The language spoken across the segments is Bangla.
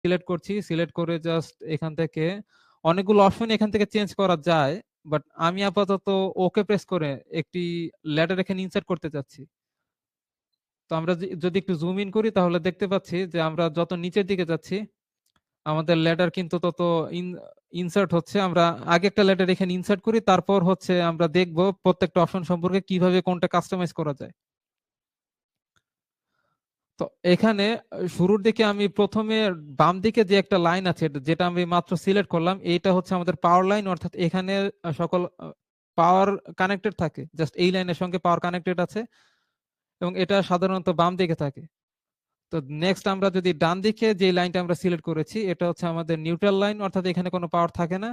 সিলেক্ট করছি, সিলেক্ট করে জাস্ট এখান থেকে অনেকগুলো অপশন এখান থেকে চেঞ্জ করা যায়, বাট আমি আপাতত ওকে প্রেস করে একটি লেটার এখানে ইনসার্ট করতে চাচ্ছি। তো আমরা যদি একটু জুম ইন করি তাহলে দেখতে পাচ্ছি যে আমরা যত নিচের দিকে যাচ্ছি আমাদের লেটার কিন্তু তত ইনসার্ট হচ্ছে। আমরা আগে একটা লেটার এখানে ইনসার্ট করি, তারপর হচ্ছে আমরা দেখব প্রত্যেকটা অপশন সম্পর্কে কিভাবে কোনটা কাস্টমাইজ করা যায়। তো এখানে শুরুর দিকে আমি প্রথমে বাম দিকে যে একটা লাইন আছে যেটা আমি মাত্র সিলেক্ট করলাম, এটা হচ্ছে আমাদের পাওয়ার লাইন, অর্থাৎ এখানে সকল পাওয়ার কানেক্টেড থাকে, জাস্ট এই লাইনের সঙ্গে পাওয়ার কানেক্টেড আছে এবং এটা সাধারণত বাম দিকে থাকে। তো নেক্সট আমরা যদি ডান দিকে যে লাইনটা আমরা সিলেক্ট করেছি এটা হচ্ছে আমাদের নিউট্রাল লাইন, অর্থাৎ এখানে কোনো পাওয়ার থাকে না।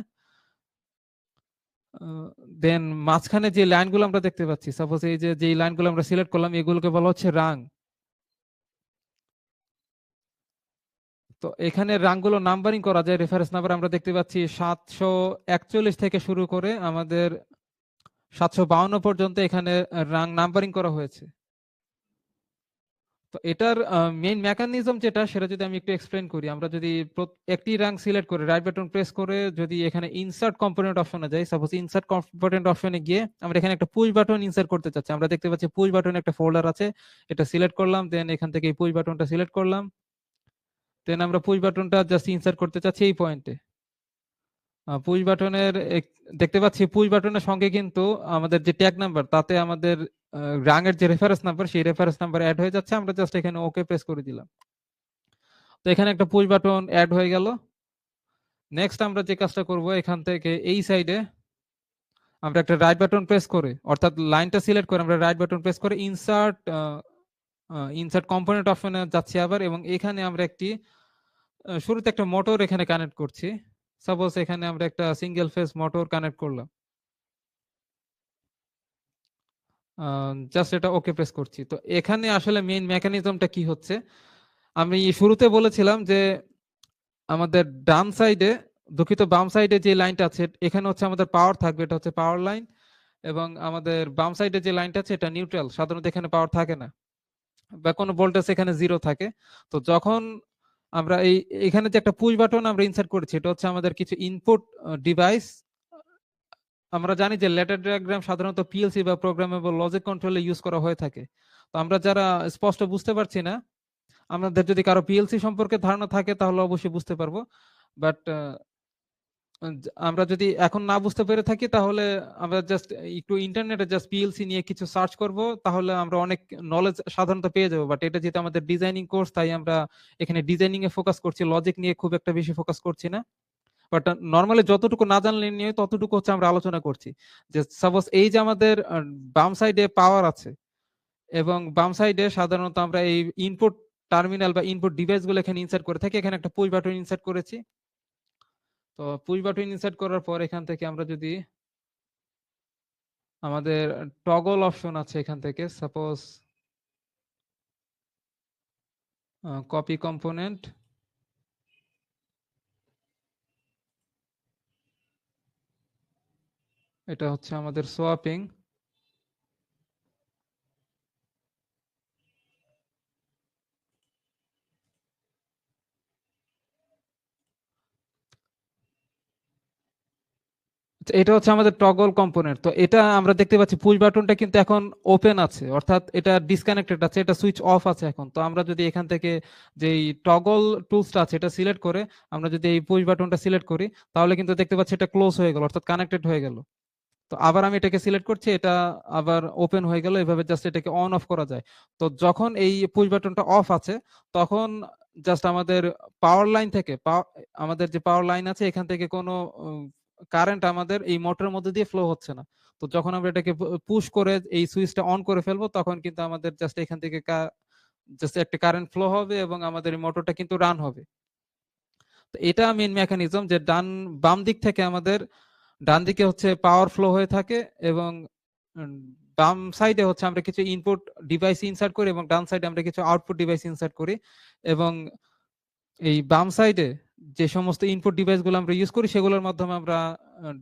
দেন মাঝখানে যে লাইনগুলো আমরা দেখতে পাচ্ছি, সাপোজ এই যে লাইনগুলো আমরা সিলেক্ট করলাম এগুলোকে বলা হচ্ছে রাং। তো এখানে রাংগুলো নাম্বারিং করা যায়, রেফারেন্স নাম্বার আমরা দেখতে পাচ্ছি 741 থেকে শুরু করে আমাদের 752 পর্যন্ত এখানে রাং নাম্বারিং করা হয়েছে। তো এটার মেইন মেকানিজম যেটা সেটা যদি আমি একটু এক্সপ্লেন করি, আমরা যদি একটি রাং সিলেক্ট করে রাইট বাটন প্রেস করে যদি এখানে ইনসার্ট কম্পোনেন্ট অপশনে যাই, সাপোজ ইনসার্ট কম্পোনেন্ট অপশনে গিয়ে আমরা এখানে একটা পুশ বাটন ইনসার্ট করতে চাচ্ছি, আমরা দেখতে পাচ্ছি পুশ বাটন একটা ফোল্ডার আছে, এটা সিলেক্ট করলাম, দেন এখান থেকে এই পুশ বাটনটা সিলেক্ট করলাম, দেন আমরা পুশ বাটনটা জাস্ট ইনসার্ট করতে চাচ্ছি এই পয়েন্টে। পুশ বাটনের দেখতে পাচ্ছি পুশ বাটনের সঙ্গে কিন্তু আমাদের যে ট্যাগ নাম্বার তাতে আমাদের রাঙের যে রেফারেন্স নাম্বার সেই রেফারেন্স নাম্বার অ্যাড হয়ে যাচ্ছে, আমরা জাস্ট এখানে ওকে প্রেস করে দিলাম। তো এখানে একটা পুশ বাটন অ্যাড হয়ে গেল। নেক্সট আমরা যে কাজটা করব, এখান থেকে এই সাইডে আমরা একটা রাইট বাটন প্রেস করে, অর্থাৎ লাইনটা সিলেক্ট করে আমরা রাইট বাটন প্রেস করে ইনসার্ট কম্পোনেন্ট অপশনে যাচ্ছি আবার, এবং এখানে আমরা একটি শুরুতে একটা মোটর এখানে কানেক্ট করছি। সাপোজ এখানে আমরা একটা সিঙ্গেল ফেজ মোটর কানেক্ট করলাম, জাস্ট এটা ওকে প্রেস করছি। তো এখানে আসলে মেইন মেকানিজমটা কি হচ্ছে, আমি শুরুতে বলেছিলাম যে আমাদের ডান সাইডে, দুঃখিত বাম সাইডে যে লাইনটা আছে এখানে হচ্ছে আমাদের পাওয়ার থাকবে, এটা হচ্ছে পাওয়ার লাইন, এবং আমাদের বাম সাইডে যে লাইনটা আছে এটা নিউট্রাল, সাধারণত এখানে পাওয়ার থাকে না বা কোনো ভোল্টেজ এখানে জিরো থাকে। তো যখন আমরা এখানে যে একটা পুশ বাটন আমরা ইনসার্ট করেছি এটা হচ্ছে আমাদের কিছু ইনপুট ডিভাইস। আমরা জানি যে লেটার ডায়াগ্রাম সাধারণত পিএলসি বা প্রোগ্রামেবল লজিক কন্ট্রোলে ইউজ করা হয়ে থাকে। তো আমরা যারা স্পষ্ট বুঝতে পারছি না, আমাদের যদি কারো পিএলসি সম্পর্কে ধারণা থাকে তাহলে অবশ্যই বুঝতে পারবো, বাট আমরা যদি এখন না বুঝতে পেরে থাকি তাহলে আমরা জাস্ট একটু ইন্টারনেটে জাস্ট পিএলসি নিয়ে কিছু সার্চ করব, তাহলে আমরা অনেক নলেজ সাধারণত পেয়ে যাবো। বাট এটা যেহেতু আমাদের ডিজাইনিং কোর্স, তাই আমরা এখানে ডিজাইনিং এ ফোকাস করছি, লজিক নিয়ে খুব একটা বেশি ফোকাস করছি না। বাট নর্মালি যতটুকু না জানলে নিয়ে ততটুকু হচ্ছে আমরা আলোচনা করছি। যে সাপোজ এই যে আমাদের বাম সাইডে পাওয়ার আছে এবং বাম সাইডে সাধারণত আমরা এই ইনপুট টার্মিনাল বা ইনপুট ডিভাইস গুলো এখানে ইনসার্ট করে থাকি, এখানে একটা পুশ বাটন ইনসার্ট করেছি। তো পুশ বাটন ইনসার্ট করার পর এখান থেকে আমরা যদি আমাদের টগল অপশন আছে, এখান থেকে সাপোজ কপি কম্পোনেন্ট, এটা হচ্ছে আমাদের সোয়াপিং। এটা হচ্ছে আমাদের টগল কম্পোনেন্ট। তো এটা আমরা দেখতে পাচ্ছি পুশ বাটনটা কিন্তু এখন ওপেন আছে, অর্থাৎ এটা ডিসকানেক্টেড আছে, এটা সুইচ অফ আছে এখন। তো আমরা যদি এখান থেকে যেই টগল টুলসটা আছে এটা সিলেক্ট করে আমরা যদি এই পুশ বাটনটা সিলেক্ট করি তাহলে কিন্তু দেখতে পাচ্ছি এটা ক্লোজ হয়ে গেল, অর্থাৎ কানেক্টেড হয়ে গেল। তো আবার আমি এটাকে সিলেক্ট করছি, এটা আবার ওপেন হয়ে গেল, এভাবে জাস্ট এটাকে অন অফ করা যায়। তো যখন এই পুশ বাটনটা অফ আছে তখন জাস্ট আমাদের পাওয়ার লাইন থেকে আমাদের যে পাওয়ার লাইন আছে এখান থেকে কোনো কারেন্ট আমাদের এই মোটরের মধ্যে দিয়ে ফ্লো হচ্ছে না। তো যখন আমরা এটাকে পুশ করে এই সুইচটা অন করে ফেলবো তখন কিন্তু আমাদের জাস্ট এখান থেকে জাস্ট একটা কারেন্ট ফ্লো হবে এবং আমাদের এই মোটরটা কিন্তু রান হবে। তো এটা মেইন মেকানিজম যে বাম দিক থেকে আমাদের ডান দিকে হচ্ছে পাওয়ার ফ্লো হয়ে থাকে এবং বাম সাইডে হচ্ছে আমরা কিছু ইনপুট ডিভাইস ইনসার্ট করি এবং ডান সাইডে আমরা কিছু আউটপুট ডিভাইস ইনসার্ট করি। এবং এই বাম সাইডে যে সমস্ত ইনপুট ডিভাইস গুলো আমরা ইউজ করি সেগুলোর মাধ্যমে আমরা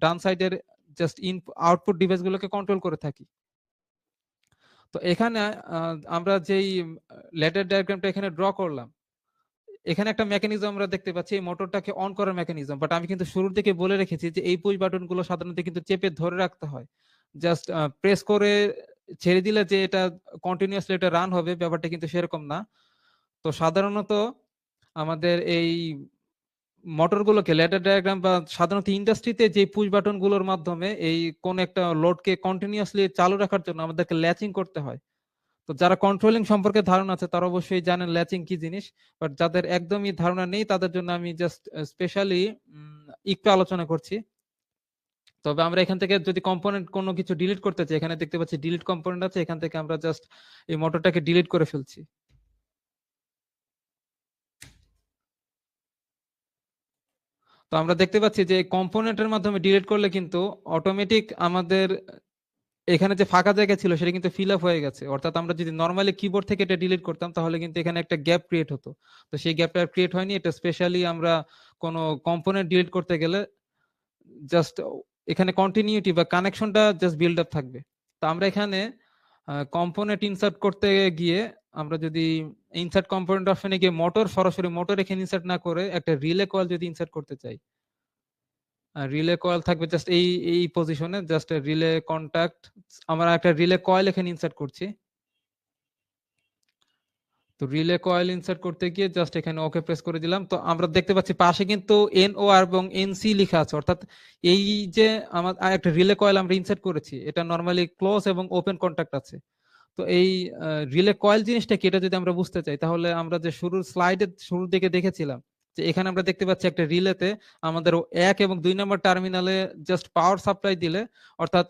ডান সাইডের জাস্ট আউটপুট ডিভাইস গুলোকে কন্ট্রোল করে থাকি। তো এখানে আমরা যেই লেটার ডায়াগ্রামটা এখানে ড্র করলাম, এখানে একটা মেকানিজম আমরা দেখতে পাচ্ছি, এই মোটরটাকে অন করার মেকানিজম, বাট আমি কিন্তু শুরুর দিকে বলে রেখেছি যে এই পুশ বাটন গুলো সাধারণত কিন্তু চেপে ধরে রাখতে হয়। জাস্ট প্রেস করে ছেড়ে দিলে যে এটা কন্টিনিউয়াসলি এটা রান হবে, ব্যাপারটা কিন্তু সেরকম না। তো সাধারণত আমাদের এই মোটরগুলোকে ল্যাডার ডায়াগ্রাম বা সাধারণত ইন্ডাস্ট্রিতে যে পুশ বাটন গুলোর মাধ্যমে এই কোন একটা লোডকে কন্টিনিউয়াসলি চালু রাখার জন্য আমাদেরকে ল্যাচিং করতে হয়। তো যারা কন্ট্রোলিং সম্পর্কে ধারণা আছে তারা অবশ্যই জানেন ল্যাচিং কি জিনিস, বাট যাদের একদমই ধারণা নেই তাদের জন্য আমি জাস্ট স্পেশালি একটু আলোচনা করছি। তবে আমরা এখান থেকে যদি কম্পোনেন্ট কোনো কিছু ডিলিট করতে চাই, এখানে দেখতে পাচ্ছি ডিলিট কম্পোনেন্ট আছে, এখান থেকে আমরা জাস্ট এই মোটরটাকে ডিলিট করে ফেলছি। তো আমরা দেখতে পাচ্ছি যে কম্পোনেন্টের মাধ্যমে ডিলিট করলে কিন্তু অটোমেটিক আমাদের এখানে যে ফাঁকা জায়গা ছিল সেটা কিন্তু ফিল আপ হয়ে গেছে। অর্থাৎ আমরা যদি নর্মালি কিবোর্ড থেকে এটা ডিলিট করতাম তাহলে কিন্তু এখানে একটা গ্যাপ ক্রিয়েট হতো। তো সেই গ্যাপটা ক্রিয়েট হয়নি, এটা স্পেশালি আমরা কোনো কম্পোনেন্ট ডিলিট করতে গেলে জাস্ট এখানে কন্টিনিউটি বা কানেকশনটা জাস্ট বিল্ড আপ থাকবে। তো আমরা এখানে কম্পোনেন্ট ইনসার্ট করতে গিয়ে আমরা যদি ইনসার্ট কম্পোনেন্ট অপশনে গিয়ে মোটর, সরাসরি মোটর এখানে ইনসার্ট না করে একটা রিলে কয়েল যদি ইনসার্ট করতে চাই, রিলে কয়েল থাকবে জাস্ট এই এই পজিশনে, জাস্ট রিলে কন্টাক্ট, আমরা একটা রিলে কয়েল এখানে ইনসার্ট করছি। তো রিলে কয়েল ইনসার্ট করতে গিয়ে জাস্ট এখানে ওকে প্রেস করে দিলাম। তো আমরা দেখতে পাচ্ছি পাশে কিন্তু এনও এবং এনসি লেখা আছে, অর্থাৎ এই যে আমার একটা রিলে কয়েল আমরা ইনসার্ট করেছি এটা নরমালি ক্লোজ এবং ওপেন কন্টাক্ট আছে। তো এই রিলে কয়েল জিনিসটা কি, এটা যদি আমরা বুঝতে চাই তাহলে আমরা যে শুরুর স্লাইডে শুরুর দিকে দেখেছিলাম যে এখানে আমরা দেখতে পাচ্ছি একটা রিলেতে আমাদের 1 এবং 2 নম্বর টার্মিনালে জাস্ট পাওয়ার সাপ্লাই দিলে, অর্থাৎ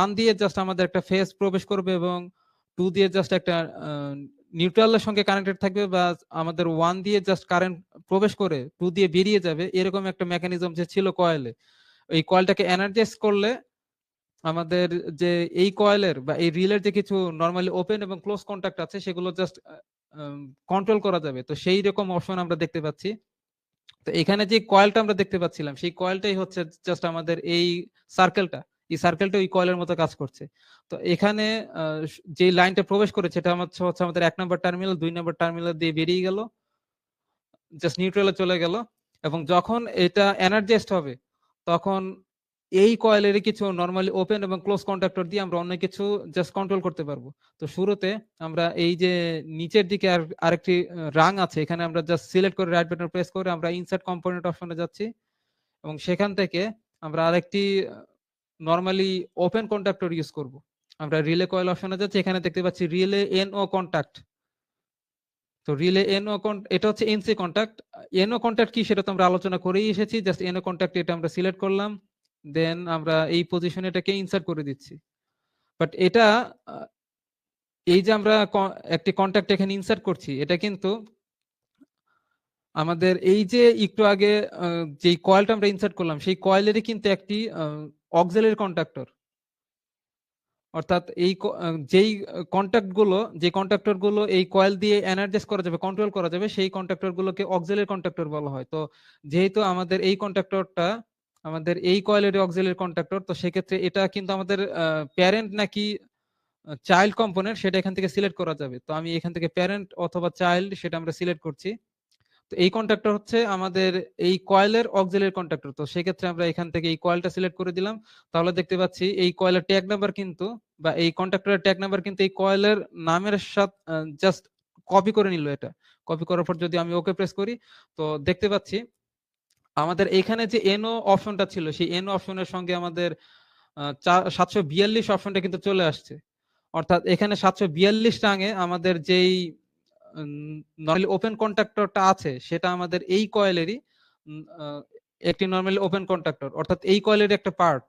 1 দিয়ে জাস্ট আমাদের একটা ফেজ প্রবেশ করবে এবং 2 দিয়ে জাস্ট একটা নিউট্রালের সঙ্গে কানেক্টেড থাকবে, বা আমাদের 1 দিয়ে জাস্ট কারেন্ট প্রবেশ করে 2 দিয়ে বেরিয়ে যাবে, এরকম একটা মেকানিজম যে ছিল কয়েলে। এই কয়েলটাকে এনার্জাইজ করলে আমাদের যে এই কয়েলের বা এই রিলের যে কিছু নরমালি ওপেন এবং ক্লোজ কন্টাক্ট আছে সেগুলো জাস্ট কন্ট্রোল করা যাবে। তো সেই রকম অপশন আমরা দেখতে পাচ্ছি। তো এখানে যে কয়েলটা আমরা দেখতে পাচ্ছিলাম সেই কয়েলটাই হচ্ছে জাস্ট আমাদের এই সার্কেলটা, এই সার্কেলটা ওই কয়েলের মতো কাজ করছে। তো এখানে যে লাইনটা প্রবেশ করেছে এটা হচ্ছে আমাদের 1 নম্বর টার্মিনাল, 2 নম্বর টার্মিনাল দিয়ে বেরিয়ে গেল, জাস্ট নিউট্রালে চলে গেল, এবং যখন এটা এনার্জাইজড হবে তখন এই কয়েলের কিছু নরমালি ওপেন এবং ক্লোজ কন্ডাক্টর দিয়ে আমরা অনেক কিছু জাস্ট কন্ট্রোল করতে পারবো। তো শুরুতে আমরা এই যে নিচের দিকে আরেকটি রাং আছে, এখানে আমরা জাস্ট সিলেক্ট করে রাইট বাটন প্রেস করে আমরা ইনসার্ট কম্পোনেন্ট অপশনে যাচ্ছি, এবং সেখান থেকে আমরা আরেকটি নরমালি ওপেন কন্ডাক্টর ইউজ করব। আমরা রিলে কয়েল অপশনে যাচ্ছি, এখানে দেখতে পাচ্ছি রিলে এনও কন্টাক্ট। তো রিলে এনও এটা হচ্ছে এনসি কন্টাক্ট। এনও কন্টাক্ট কি সেটা তো আমরা আলোচনা করেই এসেছি, জাস্ট এনও কন্টাক্ট এটা আমরা সিলেক্ট করলাম, দেন আমরা এই পজিশনে এটাকে ইনসার্ট করে দিচ্ছি। বাট এটা এই যে আমরা একটি কন্টাক্ট এখানে ইনসার্ট করছি এটা কিন্তু আমাদের এই যে একটু আগে যে কয়েলটা আমরা ইনসার্ট করলাম সেই কয়েলেরই কিন্তু একটি অক্সিলারি কন্ডাক্টর, অর্থাৎ এই যেই যে কন্ট্রাক্টর গুলো এই কয়েল দিয়ে এনার্জাইজ করা যাবে, কন্ট্রোল করা যাবে, সেই কন্ট্রাক্টর গুলোকে অক্সিলারি কন্ট্রাক্টর বলা হয়। তো যেহেতু আমাদের এই কন্ট্রাক্টরটা আমাদের এই কয়েলের অক্সিলারি কন্ট্রাক্টর, তো সেক্ষেত্রে এটা কিন্তু আমাদের প্যারেন্ট নাকি চাইল্ড কম্পোনেন্ট সেটা এখান থেকে সিলেক্ট করা যাবে। তো আমি এখান থেকে প্যারেন্ট অথবা চাইল্ড সেটা আমরা সিলেক্ট করছি। তো এই কন্ট্রাক্টর হচ্ছে আমাদের এই কয়েলের অক্সিলারি কন্ট্রাক্টর। তো সেক্ষেত্রে আমরা এখান থেকে এই কয়েলটা সিলেক্ট করে দিলাম। তাহলে দেখতে পাচ্ছি এই কয়েলের ট্যাগ নাম্বার কিন্তু বা এই কন্ট্রাক্টরের ট্যাগ নাম্বার কিন্তু এই কয়েলের নামের সাথে জাস্ট কপি করে নিল। এটা কপি করার পর যদি আমি ওকে প্রেস করি তো দেখতে পাচ্ছি আমাদের এখানে যে এনও অপশনটা ছিল সেই এনও অপশনের সঙ্গে আমাদের 742 অপশনটা কিন্তু চলে আসছে। অর্থাৎ এখানে 742 টাঙে আমাদের যেই নরমালি ওপেন কন্ট্রাক্টরটা আছে সেটা আমাদের এই কয়েলেরই একটি নরমালি ওপেন কন্ট্রাক্টর, অর্থাৎ এই কয়েলের একটা পার্ট।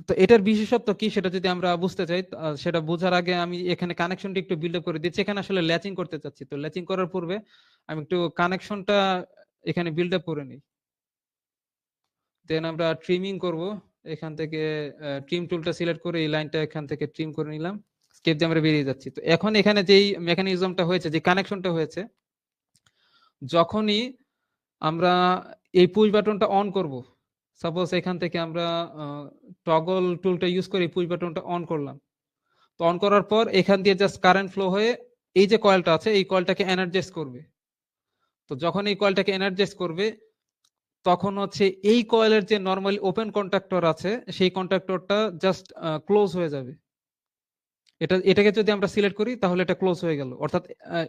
তো এটার বিশেষত্ব কি সেটা যদি আমরা বুঝতে চাই, সেটা বোঝার আগে আমি এখানে কানেকশনটা একটু বিল্ড আপ করে দিচ্ছি। এখানে আসলে ল্যাচিং করতে চাচ্ছি, তো ল্যাচিং করার পূর্বে আমি একটু কানেকশনটা এখানে বিল্ড আপ করে নিই। দেন আমরা ট্রিমিং করব। এখান থেকে ট্রিম টুলটা সিলেক্ট করে এই লাইনটা এখান থেকে ট্রিম করে নিলাম, স্কেপ দিয়ে আমরা বেরিয়ে যাচ্ছি। তো এখন এখানে যেই মেকানিজমটা হয়েছে, যে কানেকশনটা হয়েছে, যখনই আমরা এই পুশ বাটনটা অন করব, সাপোজ এখান থেকে আমরা টগল টুলটা ইউজ করে পুশ বাটনটা অন করলাম। তো অন করার পর এখান দিয়ে জাস্ট কারেন্ট ফ্লো হয়ে এই যে কয়েলটা আছে এই কয়েলটাকে এনার্জাইজ করবে। তো যখন এই কয়েলটাকে এনার্জাইজ করবে তখন হচ্ছে এই কয়েলের যে নর্মালি ওপেন কন্ট্যাক্টর আছে সেই কন্ট্যাক্টরটা জাস্ট ক্লোজ হয়ে যাবে। এটাকে যদি আমরা সিলেক্ট করি তাহলে এটা ক্লোজ হয়ে গেল, অর্থাৎ আহ,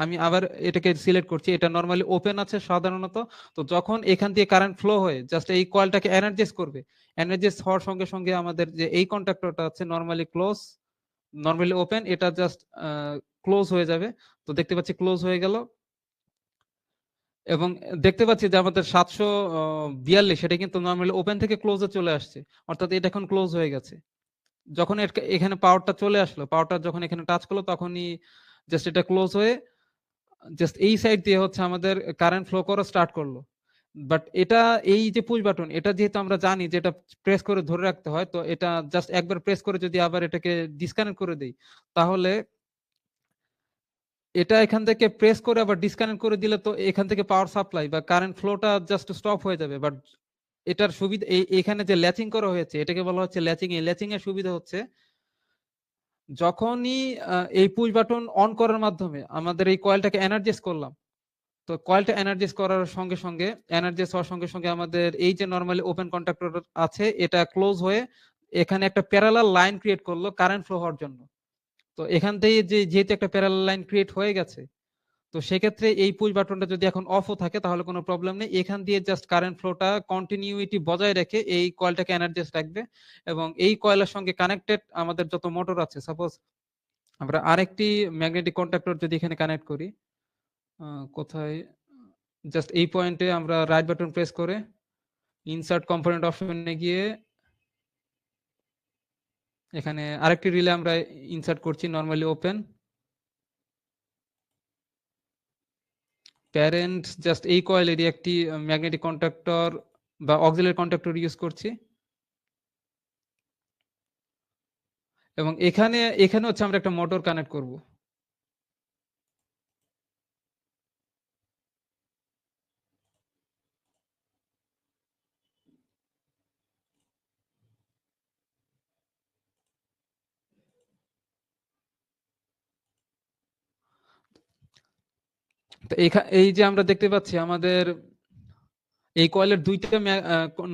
আমি আবার এটাকে সিলেক্ট করছি, এটা নর্মালি ওপেন আছে সাধারণত। তো যখন এখান দিয়ে কারেন্ট ফ্লো হয়ে জাস্ট এই কয়েলটাকে এনার্জাইজ করবে, এনার্জাইজ হওয়ার সঙ্গে সঙ্গে আমাদের যে এই কন্ট্যাক্টরটা আছে নর্মালি ক্লোজ, নর্মালি ওপেন, এটা জাস্ট ক্লোজ হয়ে যাবে। তো দেখতে পাচ্ছি ক্লোজ হয়ে গেল, এবং দেখতে পাচ্ছি যে আমাদের 742 সেটা কিন্তু নর্মালি ওপেন থেকে ক্লোজে চলে আসছে, অর্থাৎ এটা এখন ক্লোজ হয়ে গেছে। যখন এখানে পাওয়ারটা চলে আসলো, পাওয়ারটা যখন এখানে টাচ করলো তখনই জাস্ট এটা ক্লোজ হয়ে জাস্ট এই সাইড দিয়ে হচ্ছে আমাদের কারেন্ট ফ্লো করা স্টার্ট করলো। বাট এটা, এই যে পুশ বাটন, এটা যেহেতু আমরা জানি যে এটা প্রেস করে ধরে রাখতে হয়, তো এটা জাস্ট একবার প্রেস করে যদি আবার এটাকে ডিসকানেক্ট করে দেই, তাহলে এটা এখান থেকে প্রেস করে আবার ডিসকানেক্ট করে দিলে তো এখান থেকে পাওয়ার সাপ্লাই বা কারেন্ট ফ্লোটা জাস্ট স্টপ হয়ে যাবে। বাট এটার সুবিধা, এখানে যে ল্যাচিং করা হয়েছে এটাকে বলা হচ্ছে ল্যাচিং। এই ল্যাচিং এর সুবিধা হচ্ছে যখনই এই পুশ বাটন অন করার মাধ্যমে আমাদের এই কয়েলটাকে এনার্জাইজ করলাম, তো কয়েলটা এনার্জাইজ করার সঙ্গে সঙ্গে, এনার্জাইজ হওয়ার সঙ্গে সঙ্গে আমাদের এই যে নরমালি ওপেন কন্ট্যাক্টর আছে এটা ক্লোজ হয়ে এখানে একটা প্যারালাল লাইন ক্রিয়েট করলো কারেন্ট ফ্লো হওয়ার জন্য। তো এখান থেকে যেহেতু একটা প্যারালাল লাইন ক্রিয়েট হয়ে গেছে, তো সেক্ষেত্রে এই পুশ বাটনটা যদি এখন অফও থাকে তাহলে কোনো প্রবলেম নেই, এখান দিয়ে জাস্ট কারেন্ট ফ্লোটা কন্টিনিউইটি বজায় রেখে এই কয়েলটাকে এনার্জাইজ রাখবে। এবং এই কয়েলের সঙ্গে কানেক্টেড আমাদের যত মোটর আছে, সাপোজ আমরা আরেকটি ম্যাগনেটিক কন্ট্যাক্টর যদি এখানে কানেক্ট করি, কোথায়, জাস্ট এই পয়েন্টে আমরা রাইট বাটন প্রেস করে ইনসার্ট কম্পোনেন্ট অপশনে গিয়ে এখানে আরেকটি রিলে আমরা ইনসার্ট করছি নরমালি ওপেন প্যারেন্ট, জাস্ট এই কয়েলেরই একটি ম্যাগনেটিক কন্ট্যাক্টর বা অক্সিলারি কন্ট্যাক্টর ইউজ করছি। এবং এখানে এখানে হচ্ছে আমরা একটা মোটর কানেক্ট করব। তো এই যে আমরা দেখতে পাচ্ছি আমাদের এই কয়েলের দুইটা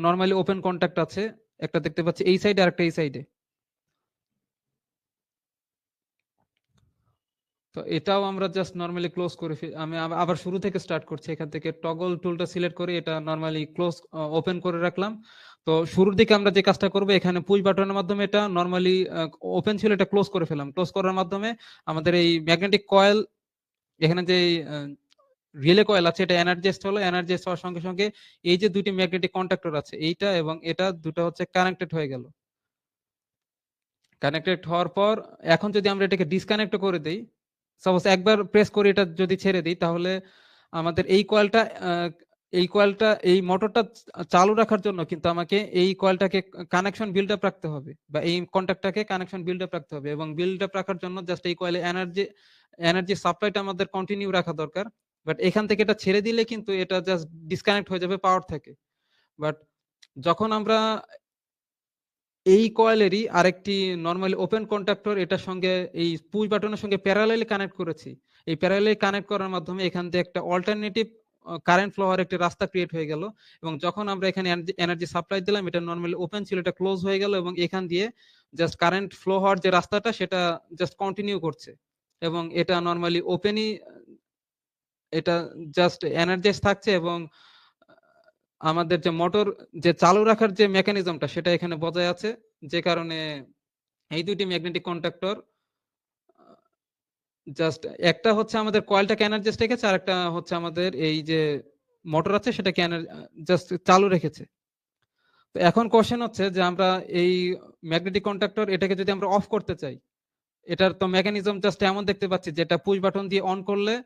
নরমালি ওপেন কন্ট্যাক্ট আছে, একটা দেখতে পাচ্ছি এই সাইডে আর একটা এই সাইডে। তো এটাও আমরা জাস্ট নরমালি ক্লোজ করে আমি আবার শুরু থেকে স্টার্ট করছি, এখান থেকে টগল টুলটা সিলেক্ট করে এটা নরমালি ক্লোজ ওপেন করে রাখলাম। তো শুরুর দিকে আমরা যে কাজটা করব, এখানে পুশ বাটনের মাধ্যমে এটা নরমালি ওপেন ছিল, এটা ক্লোজ করে ফেলাম। ক্লোজ করার মাধ্যমে আমাদের এই ম্যাগনেটিক কয়েল, এখানে যে রিলে কয়েল আছে এটা এনার্জাইজড হলো, এনার্জাইজড হওয়ার সঙ্গে সঙ্গে এই যে দুটি ম্যাগনেটিক কন্ট্যাক্টর আছে এইটা এবং এটা দুটো হচ্ছে কানেক্টেড হয়ে গেল। কানেক্টেড হওয়ার পর এখন যদি আমরা এটাকে ডিসকানেক্ট করে দেই, সাপোজ একবার প্রেস করে এটা যদি ছেড়ে দিই, তাহলে আমাদের এই কয়েলটা এই মোটরটা চালু রাখার জন্য কিন্তু আমাকে এই কয়েলটাকে কানেকশন বিল্ড আপ রাখতে হবে, বা এই কন্ট্যাক্টটাকে কানেকশন বিল্ড আপ রাখতে হবে। এবং বিল্ড আপ রাখার জন্য জাস্ট এই কয়েলে এনার্জি সাপ্লাইটা আমাদের কন্টিনিউ রাখা দরকার। বাট এখান থেকে এটা ছেড়ে দিলে কিন্তু এটা জাস্ট ডিসকানেক্ট হয়ে যাবে পাওয়ার থেকে। বাট যখন আমরা এই কয়েলেরই আরেকটি নরমালি ওপেন কন্ট্যাক্টর এটার সঙ্গে এই পুশ বাটনের সঙ্গে প্যারালালি কানেক্ট করেছি, এই প্যারালালি কানেক্ট করার মাধ্যমে এখান থেকে একটা অল্টারনেটিভ কারেন্ট ফ্লো হওয়ার একটা রাস্তা ক্রিয়েট হয়ে গেল। এবং যখন আমরা এখানে এনার্জি সাপ্লাই দিলাম, এটা নরমালি ওপেন ছিল, এটা ক্লোজ হয়ে গেল, এবং এখান দিয়ে জাস্ট কারেন্ট ফ্লো হওয়ার যে রাস্তাটা সেটা জাস্ট কন্টিনিউ করছে। এবং এটা নরমালি ওপেনই, এটা জাস্ট এনার্জাইজ থাকছে। এবং আমাদের যে মোটর যে চালু রাখার যে মেকানিজমটা সেটা এখানে বজায় আছে, যে কারণে এই দুটি ম্যাগনেটিক কন্ট্যাক্টর জাস্ট একটা হচ্ছে আমাদের কয়েলটাকে এনার্জাইজ রেখেছে, আর একটা হচ্ছে আমাদের এই যে মোটর আছে সেটাকে জাস্ট চালু রেখেছে। তো এখন কোশ্চেন হচ্ছে যে আমরা এই ম্যাগনেটিক কন্ট্যাক্টর এটাকে যদি আমরা অফ করতে চাই, এটার তো মেকানিজম জাস্ট এমন দেখতে পাচ্ছি, যেটা পুশ বাটন দিয়ে অন করলে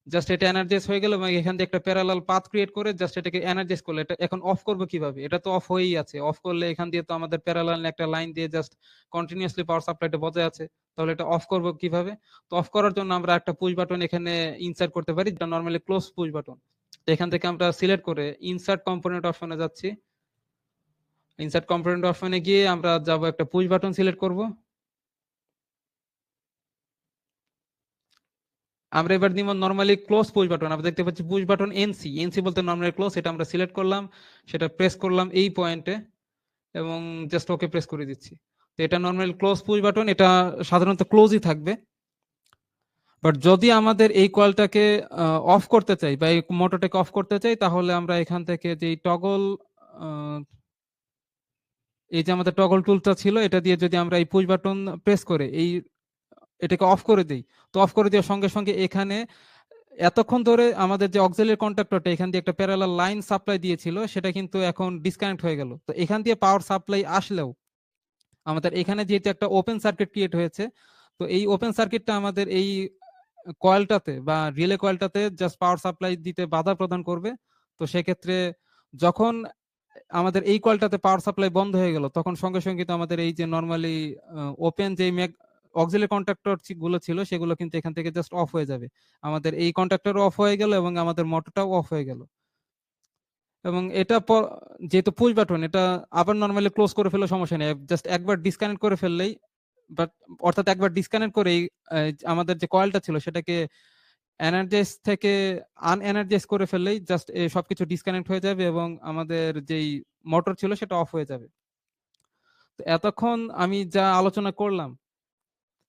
জাস্ট এটা এনার্জাইজ হয়ে গেল, এবং এখান থেকে একটা প্যারালাল পাথ ক্রিয়েট করে জাস্ট এটাকে এনার্জাইজ করলে, এটা এখন অফ করবো কিভাবে? এটা তো অফ হয়েই আছে। অফ করলে এখান দিয়ে তো আমাদের প্যারালাল একটা লাইন দিয়ে জাস্ট কন্টিনিউয়াসলি পাওয়ার সাপ্লাইটা বজায় আছে, তাহলে এটা অফ করবো কিভাবে? তো অফ করার জন্য আমরা একটা পুশ বাটন এখানে ইনসার্ট করতে পারি, যেটা নরমালি ক্লোজ পুশ বাটন। এখান থেকে আমরা সিলেক্ট করে ইনসার্ট কম্পোনেন্ট অপশনে যাচ্ছি। ইনসার্ট কম্পোনেন্ট অপশনে গিয়ে আমরা যাব একটা পুশ বাটন সিলেক্ট করব। আমরা এবার দিব নরমালি ক্লোজ পুশ বাটন। আমরা দেখতে পাচ্ছি পুশ বাটন এনসি, এনসি বলতে নরমালি ক্লোজ, এটা আমরা সিলেক্ট করলাম, সেটা প্রেস করলাম এই পয়েন্টে এবং জাস্ট ওকে প্রেস করে দিচ্ছি। তো এটা নরমালি ক্লোজ পুশ বাটন, এটা সাধারণত ক্লোজই থাকবে। বাট যদি আমাদের এই কয়েলটাকে অফ করতে চাই বা এই মোটরটাকে অফ করতে চাই, তাহলে আমরা এখান থেকে যে টগল, এই যে আমাদের টগল টুলটা ছিল, এটা দিয়ে যদি আমরা এই পুশ বাটন প্রেস করে এই এটাকে অফ করে দিই, তো অফ করে দেওয়ার সঙ্গে সঙ্গে এখানে এতক্ষণ ধরে আমাদের যে অক্সিলারি কন্ট্রাক্টরটা এখান দিয়ে একটা প্যারালাল লাইন সাপ্লাই দিয়েছিল, সেটা কিন্তু এখন ডিসকানেক্ট হয়ে গেল। তো এখান দিয়ে পাওয়ার সাপ্লাই আসলেও আমাদের এখানে যেহেতু একটা ওপেন সার্কিট ক্রিয়েট হয়েছে, তো এই ওপেন সার্কিটটা আমাদের এই কয়েলটাতে বা রিলে কয়েলটাতে জাস্ট পাওয়ার সাপ্লাই দিতে বাধা প্রদান করবে। তো সেক্ষেত্রে যখন আমাদের এই কয়েলটাতে পাওয়ার সাপ্লাই বন্ধ হয়ে গেল, তখন সঙ্গে সঙ্গে তো আমাদের এই যে নর্মালি ওপেন যে অক্সিলারি কন্ট্রাক্টর গুলো ছিল, সেগুলো কিন্তু এখান থেকে জাস্ট অফ হয়ে যাবে। আমাদের এই কন্ট্রাক্টর অফ হয়ে গেল এবং আমাদের মোটরটাও অফ হয়ে গেল। এবং এটা যেহেতু পুশ বাটন, এটা আবার নর্মালি ক্লোজ করে ফেলে সমস্যা নেই, জাস্ট একবার ডিসকানেক্ট করে ফেললেই, বাট অর্থাৎ একবার ডিসকানেক্ট করে আমাদের যে কয়েলটা ছিল সেটাকে এনার্জাইজ থেকে আনএনার্জাইজ করে ফেললেই জাস্ট সবকিছু ডিসকানেক্ট হয়ে যাবে এবং আমাদের যেই মোটর ছিল সেটা অফ হয়ে যাবে। তো এতক্ষণ আমি যা আলোচনা করলাম,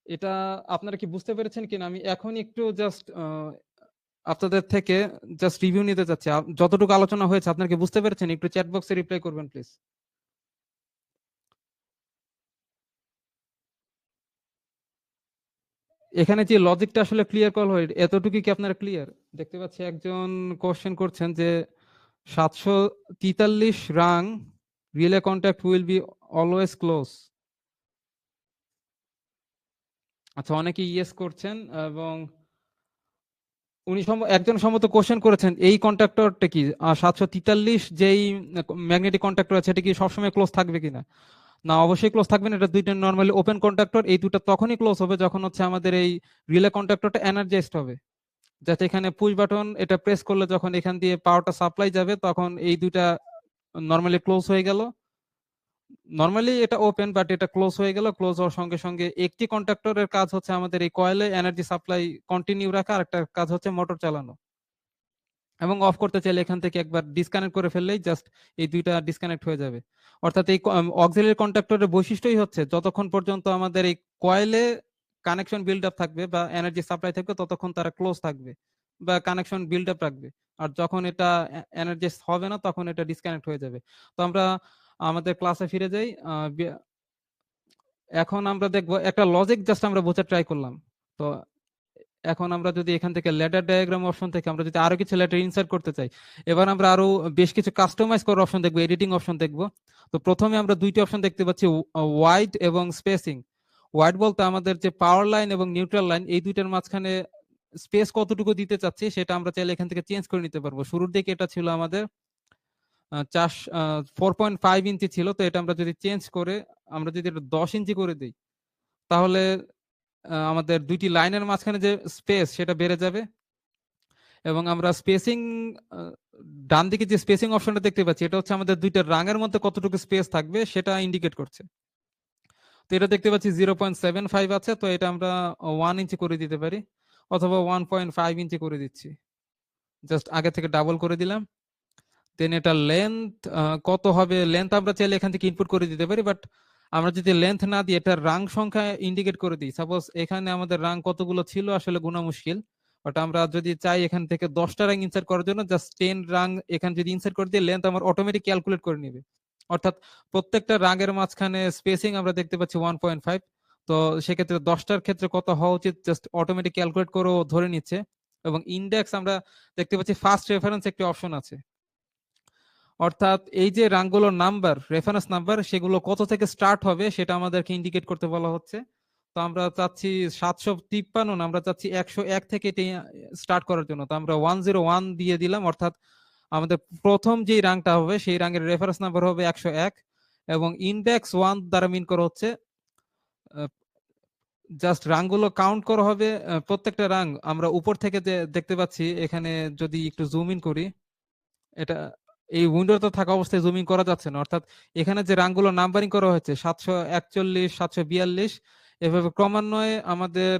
এটা আপনারা কি বুঝতে পেরেছেন কিনা? আমি এখন একটু জাস্ট আপনাদের থেকে জাস্ট রিভিউ নিতে চাচ্ছি। যতটুকু আলোচনা হয়েছে আপনারা কি বুঝতে পেরেছেন? একটু চ্যাট বক্সে রিপ্লাই করবেন প্লিজ। এখানে যে লজিকটা আসলে ক্লিয়ার কল হয়, এতটুকু কি আপনারা ক্লিয়ার? দেখতে পাচ্ছি একজন কোশ্চেন করছেন যে 743 wrong relay contact will be always close. আচ্ছা, অনেকে ইয়েস করছেন এবং উনি একজন সম্ভবত কোশ্চেন করেছেন এই কন্ট্রাক্টরটা কি 743 যেই ম্যাগনেটিক কন্ট্রাক্টর আছে, এটা কি সবসময় ক্লোজ থাকবে কিনা? না, অবশ্যই ক্লোজ থাকবে না। এটা দুইটা নর্মালি ওপেন কন্ট্রাক্টর, এই দুটো তখনই ক্লোজ হবে যখন হচ্ছে আমাদের এই রিলে কন্ট্রাক্টরটা এনার্জাইজড হবে, যাতে এখানে পুশ বাটন এটা প্রেস করলে যখন এখান দিয়ে পাওয়ারটা সাপ্লাই যাবে, তখন এই দুইটা নর্মালি ক্লোজ হয়ে গেল। নর্মালি এটা ওপেন, বাট এটা ক্লোজ হয়ে গেল। ক্লোজ হওয়ার সঙ্গে সঙ্গে একটি কন্ট্রাক্টরের কাজ হচ্ছে আমাদের এই কয়েলে এনার্জি সাপ্লাই কন্টিনিউ রাখা, আর একটা কাজ হচ্ছে মোটর চালানো। এবং অফ করতে চাইলে এখান থেকে একবার ডিসকানেক্ট করে ফেললেই জাস্ট এই দুইটা ডিসকানেক্ট হয়ে যাবে। অর্থাৎ এই অক্সিলারি কন্ট্রাক্টরের বৈশিষ্ট্যই হচ্ছে যতক্ষণ পর্যন্ত আমাদের এই কয়েলে কানেকশন বিল্ড আপ থাকবে বা এনার্জি সাপ্লাই থাকবে, ততক্ষণ তারা ক্লোজ থাকবে বা কানেকশন বিল্ড আপ রাখবে। আর যখন এটা এনার্জি হবে না, তখন এটা ডিসকানেক্ট হয়ে যাবে। তো আমরা আমাদের ক্লাসে ফিরে যাই। এখন আমরা দেখবো একটা লজিক জাস্ট আমরা বোঝার ট্রাই করলাম। তো এখন আমরা যদি এখান থেকে ল্যাডার ডায়াগ্রাম অপশন থেকে আমরা যদি আরো কিছু লেটার ইনসার্ট করতে চাই, এবার আমরা আরো বেশ কিছু কাস্টমাইজ করার অপশন দেখবো, এডিটিং অপশন দেখবো। তো প্রথমে আমরা দুইটি অপশন দেখতে পাচ্ছি, ওয়াইড এবং স্পেসিং। ওয়াইড বলতে আমাদের যে পাওয়ার লাইন এবং নিউট্রাল লাইন, এই দুইটার মাঝখানে স্পেস কতটুকু দিতে চাচ্ছি সেটা আমরা চাইলে এখান থেকে চেঞ্জ করে নিতে পারবো। শুরুর দিকে এটা ছিল আমাদের 4.5 ইঞ্চি ছিল, তো এটা আমরা যদি চেঞ্জ করে আমরা যদি এটা 10 ইঞ্চি করে দিই, তাহলে আমাদের দুইটি লাইনের মাঝখানে যে স্পেস সেটা বেড়ে যাবে। এবং আমরা স্পেসিং, ডান দিকে যে স্পেসিং অপশনটা দেখতে পাচ্ছি, এটা হচ্ছে আমাদের দুইটা রাঙের মধ্যে কতটুকু স্পেস থাকবে সেটা ইন্ডিকেট করছে। তো এটা দেখতে পাচ্ছি 0.75 আছে, তো এটা আমরা 1 ইঞ্চি করে দিতে পারি, অথবা 1.5 ইঞ্চি করে দিচ্ছি। জাস্ট আগে থেকে ডাবল করে দিলাম। দেন এটা লেন্থ কত হবে, লেন্থ আমরা চাইলে এখান থেকে ইনপুট করে দিতে পারি, বাট আমরা যদি লেন্থ না দিয়ে এটা রাং সংখ্যা ইন্ডিকেট করে দিই, সাপোজ এখানে আমাদের রাং কতগুলো ছিল আসলে গোনা মুশকিল, বাট আমরা যদি চাই এখান থেকে 10টা রাং ইনসার্ট করার জন্য জাস্ট 10 রাং এখানে যদি ইনসার্ট করে দিই, লেন্থ আমার অটোমেটিক ক্যালকুলেট করে নিবে। অর্থাৎ প্রত্যেকটা রাগের মাঝখানে স্পেসিং আমরা দেখতে পাচ্ছি 1.5। তো সেক্ষেত্রে 10টার ক্ষেত্রে কত হওয়া উচিত জাস্ট অটোমেটিক ক্যালকুলেট করে ধরে নিচ্ছে। এবং ইন্ডেক্স আমরা দেখতে পাচ্ছি ফার্স্ট রেফারেন্স একটি অপশন আছে, অর্থাৎ এই যে রাঙ্গুলোর নাম্বার, রেফারেন্স নাম্বার, সেগুলো কত থেকে স্টার্ট হবে সেটা আমাদেরকে ইন্ডিকেট করতে বলা হচ্ছে। তো আমরা চাচ্ছি 753, আমরা চাচ্ছি 101 থেকে স্টার্ট করার জন্য। তো আমরা 101 দিয়ে দিলাম, অর্থাৎ আমাদের প্রথম যে রাংটা হবে সেই রাঙের রেফারেন্স নাম্বার হবে 101। এবং ইন্ডেক্স 1 দ্বারা মিন করা হচ্ছে জাস্ট রাংগুলো কাউন্ট করা হবে। প্রত্যেকটা রাং আমরা উপর থেকে দেখতে পাচ্ছি, এখানে যদি একটু জুম ইন করি, এটা এই উইন্ডোতে থাকা অবস্থায় জুমিং করা যাচ্ছে না। অর্থাৎ এখানে যে রাংগুলো নাম্বারিং করা হয়েছে 741, 742, এভাবে ক্রমান্বয়ে আমাদের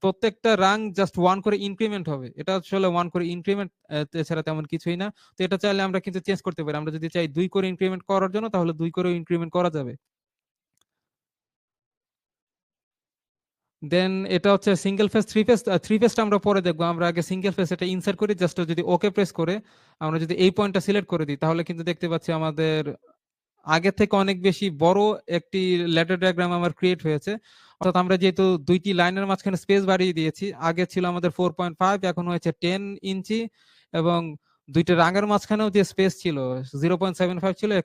প্রত্যেকটা রাং জাস্ট ওয়ান করে ইনক্রিমেন্ট হবে, এটা আসলে ওয়ান করে ইনক্রিমেন্ট, এছাড়া তেমন কিছুই না। তো এটা চাইলে আমরা কিন্তু চেঞ্জ করতে পারি, আমরা যদি চাই 2 করে ইনক্রিমেন্ট করার জন্য তাহলে 2 করে ইনক্রিমেন্ট করা যাবে। দেন এটা হচ্ছে single phase, three phase. Three ফেজটা আমরা পরে দেখবো, আমরা আগে সিঙ্গেল ফেজ এটা ইনসার্ট করি, জাস্ট যদি ওকে প্রেস করে আমরা যদি এই পয়েন্টটা সিলেক্ট করে দিই তাহলে কিন্তু দেখতে পাচ্ছি আমাদের আগে থেকে অনেক বেশি বড় একটি ল্যাডার ডায়াগ্রাম আমার ক্রিয়েট হয়েছে। অর্থাৎ আমরা যেহেতু দুইটি লাইনের মাঝখানে স্পেস বাড়িয়ে দিয়েছি, আগে ছিল আমাদের 4.5, এখন হয়েছে 10 ইঞ্চি, এবং দুইটা রাঙের মাঝখানেও যে স্পেস ছিল 0.75 ছিল